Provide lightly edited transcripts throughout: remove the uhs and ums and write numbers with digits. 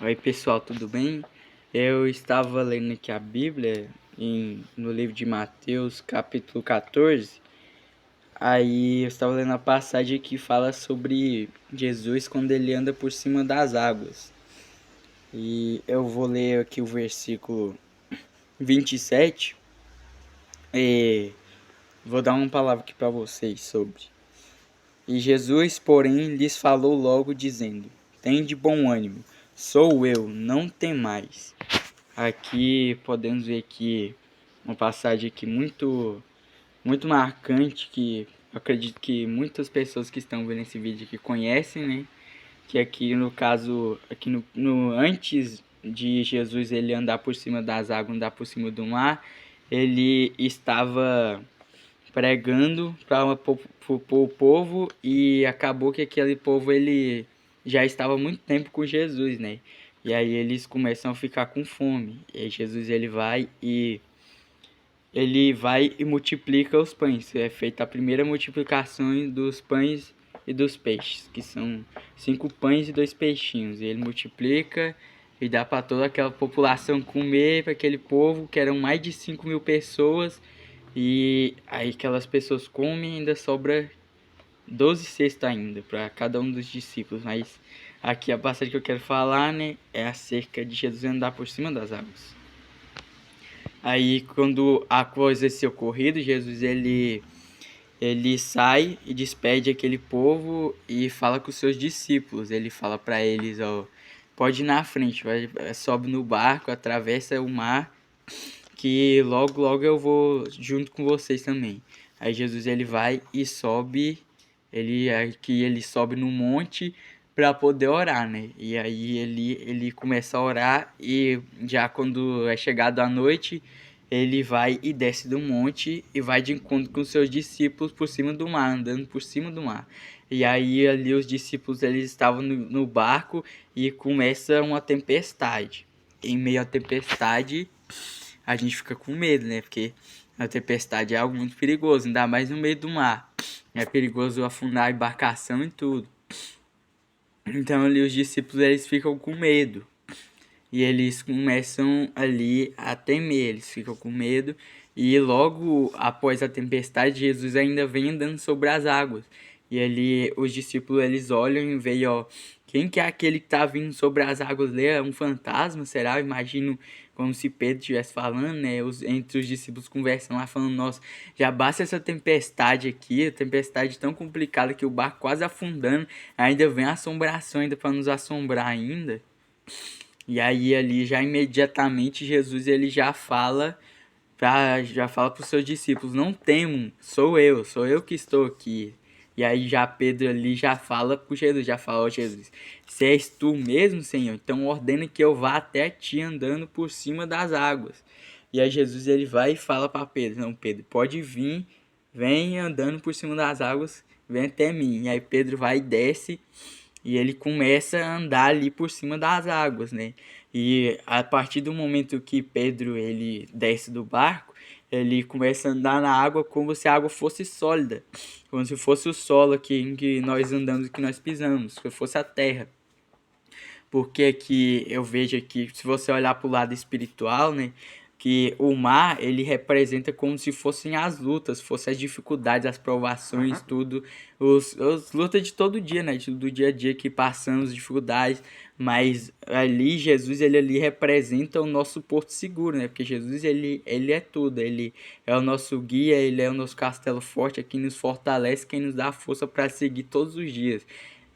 Oi pessoal, tudo bem? Eu estava lendo aqui a Bíblia no livro de Mateus, capítulo 14. Aí eu estava lendo a passagem que fala sobre Jesus quando ele anda por cima das águas. E eu vou ler aqui o versículo 27 e vou dar uma palavra aqui para vocês sobre. E Jesus, porém, lhes falou logo, dizendo: Tende bom ânimo, sou eu, não temais. Aqui podemos ver que uma passagem aqui muito marcante, que eu acredito que muitas pessoas que estão vendo esse vídeo aqui conhecem, né? Que aqui no caso, aqui no antes de Jesus ele andar por cima das águas, andar por cima do mar, ele estava pregando para o povo, e acabou que aquele povo ele já estava há muito tempo com Jesus, né? E aí eles começam a ficar com fome. E aí Jesus ele vai e multiplica os pães. É feita a primeira multiplicação dos pães e dos peixes, que são 5 pães e 2 peixinhos. E ele multiplica e dá para toda aquela população comer, para aquele povo, que eram mais de 5.000 pessoas. E aí aquelas pessoas comem e ainda sobra 12 cestos ainda para cada um dos discípulos. Mas aqui a passagem que eu quero falar, né, é acerca de Jesus andar por cima das águas. Aí quando após esse ocorrido, Jesus ele sai e despede aquele povo e fala com os seus discípulos. Ele fala para eles, ó, pode ir na frente, sobe no barco, atravessa o mar, que logo logo eu vou junto com vocês também. Aí Jesus ele vai e sobe, ele sobe no monte para poder orar, né? E aí ele começa a orar, e já quando é chegado a noite, ele vai e desce do monte e vai de encontro com seus discípulos por cima do mar, andando por cima do mar. E aí ali os discípulos eles estavam no barco e começa uma tempestade. Em meio à tempestade, a gente fica com medo, né? Porque a tempestade é algo muito perigoso, ainda mais no meio do mar. É perigoso afundar a embarcação e tudo. Então ali os discípulos eles ficam com medo. E eles começam ali a temer, eles ficam com medo. E logo após a tempestade, Jesus ainda vem andando sobre as águas. E ali os discípulos eles olham e veem, ó, quem que é aquele que tá vindo sobre as águas? É um fantasma, será? Eu imagino como se Pedro estivesse falando, né? Entre os discípulos conversam lá, falando, nossa, já basta essa tempestade aqui, a tempestade tão complicada que o barco quase afundando, ainda vem a assombração ainda para nos assombrar ainda. E aí ali já imediatamente Jesus ele já fala para os seus discípulos, não temam, sou eu que estou aqui. E aí já Pedro ali já fala para Jesus, já fala, ó Jesus, se és tu mesmo, Senhor, então ordena que eu vá até ti andando por cima das águas. E aí Jesus ele vai e fala para Pedro, não, Pedro, pode vir, vem andando por cima das águas, vem até mim. E aí Pedro vai e desce, e ele começa a andar ali por cima das águas, né? E a partir do momento que Pedro ele desce do barco, ele começa a andar na água como se a água fosse sólida, como se fosse o solo aqui em que nós andamos, que nós pisamos, que fosse a terra. Porque aqui eu vejo aqui, se você olhar para o lado espiritual, né, que o mar ele representa como se fossem as lutas, fossem as dificuldades, as provações, tudo, os lutas de todo dia, né, do dia a dia que passamos dificuldades, mas ali Jesus ele ali representa o nosso porto seguro, né, porque Jesus ele é tudo, ele é o nosso guia, ele é o nosso castelo forte, é quem nos fortalece, quem nos dá força para seguir todos os dias.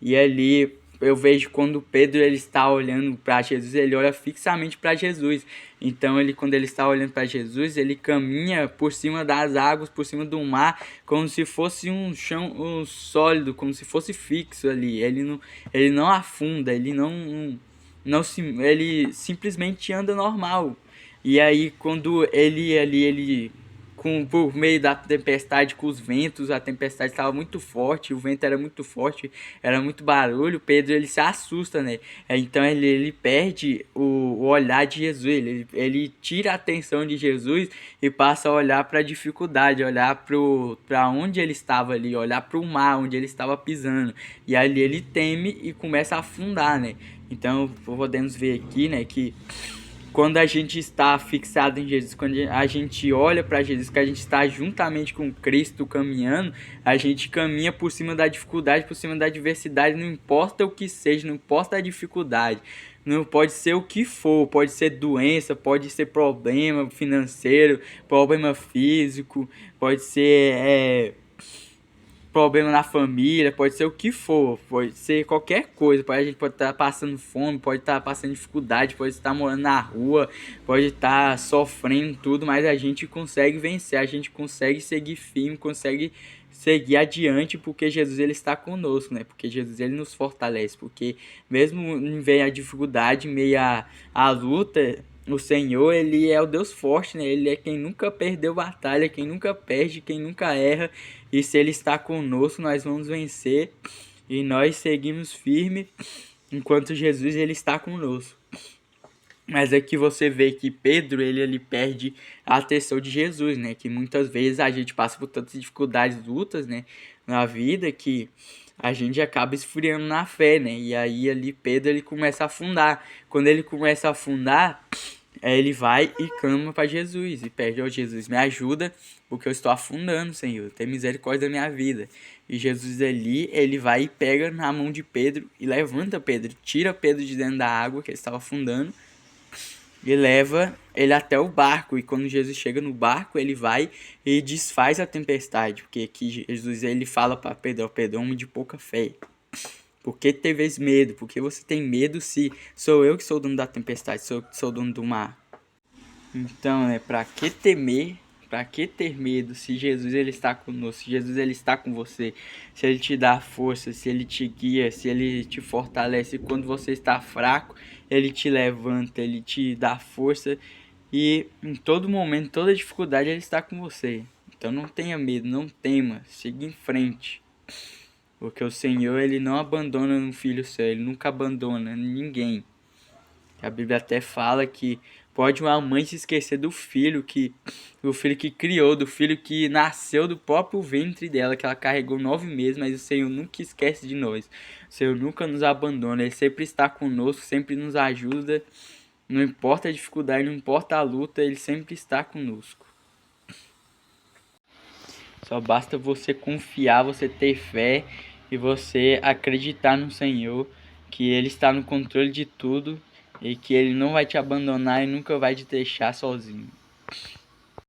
E ali eu vejo quando Pedro ele está olhando para Jesus, ele olha fixamente para Jesus. Então ele quando ele está olhando para Jesus, ele caminha por cima das águas, por cima do mar, como se fosse um chão sólido, como se fosse fixo ali. Ele não afunda, ele simplesmente anda normal. E aí quando ele por meio da tempestade, com os ventos, a tempestade estava muito forte, o vento era muito forte, era muito barulho, Pedro ele se assusta, né? Então ele perde o olhar de Jesus, ele tira a atenção de Jesus e passa a olhar para a dificuldade, olhar para onde ele estava ali, olhar para o mar onde ele estava pisando. E ali ele teme e começa a afundar, né? Então podemos ver aqui, né, que quando a gente está fixado em Jesus, quando a gente olha para Jesus, que a gente está juntamente com Cristo caminhando, a gente caminha por cima da dificuldade, por cima da adversidade, não importa o que seja, não importa a dificuldade. Não pode ser o que for, pode ser doença, pode ser problema financeiro, problema físico, pode ser problema na família, pode ser o que for, pode ser qualquer coisa, a gente pode estar passando fome, pode estar passando dificuldade, pode estar morando na rua, pode estar sofrendo tudo, mas a gente consegue vencer, a gente consegue seguir firme, consegue seguir adiante, porque Jesus ele está conosco, né? Porque Jesus ele nos fortalece, porque mesmo em meio à dificuldade, em meio à luta, o Senhor, ele é o Deus forte, né? Ele é quem nunca perdeu batalha, quem nunca perde, quem nunca erra. E se ele está conosco, nós vamos vencer. E nós seguimos firme enquanto Jesus ele está conosco. Mas aqui você vê que Pedro, ele perde a atenção de Jesus, né? Que muitas vezes a gente passa por tantas dificuldades, lutas, né? Na vida que a gente acaba esfriando na fé, né? E aí ali Pedro, ele começa a afundar. Quando ele começa a afundar, ele vai e clama para Jesus e pede ao Jesus, me ajuda, porque eu estou afundando, Senhor, tem misericórdia da minha vida. E Jesus ali, ele vai e pega na mão de Pedro e levanta Pedro, tira Pedro de dentro da água que ele estava afundando e leva ele até o barco. E quando Jesus chega no barco, ele vai e desfaz a tempestade, porque aqui Jesus ele fala para Pedro, Pedro, homem de pouca fé. Por que teves medo? Por que você tem medo se sou eu que sou o dono da tempestade, sou eu que sou o dono do mar? Então, né, pra que temer? Pra que ter medo se Jesus ele está conosco, se Jesus ele está com você, se ele te dá força, se ele te guia, se ele te fortalece quando você está fraco, ele te levanta, ele te dá força e em todo momento, toda dificuldade ele está com você. Então não tenha medo, não tema, siga em frente. Porque o Senhor ele não abandona um filho seu, ele nunca abandona ninguém. A Bíblia até fala que pode uma mãe se esquecer do filho que criou, do filho que nasceu do próprio ventre dela, que ela carregou 9 meses, mas o Senhor nunca esquece de nós. O Senhor nunca nos abandona, Ele sempre está conosco, sempre nos ajuda. Não importa a dificuldade, não importa a luta, Ele sempre está conosco. Só basta você confiar, você ter fé e você acreditar no Senhor, que Ele está no controle de tudo e que Ele não vai te abandonar e nunca vai te deixar sozinho.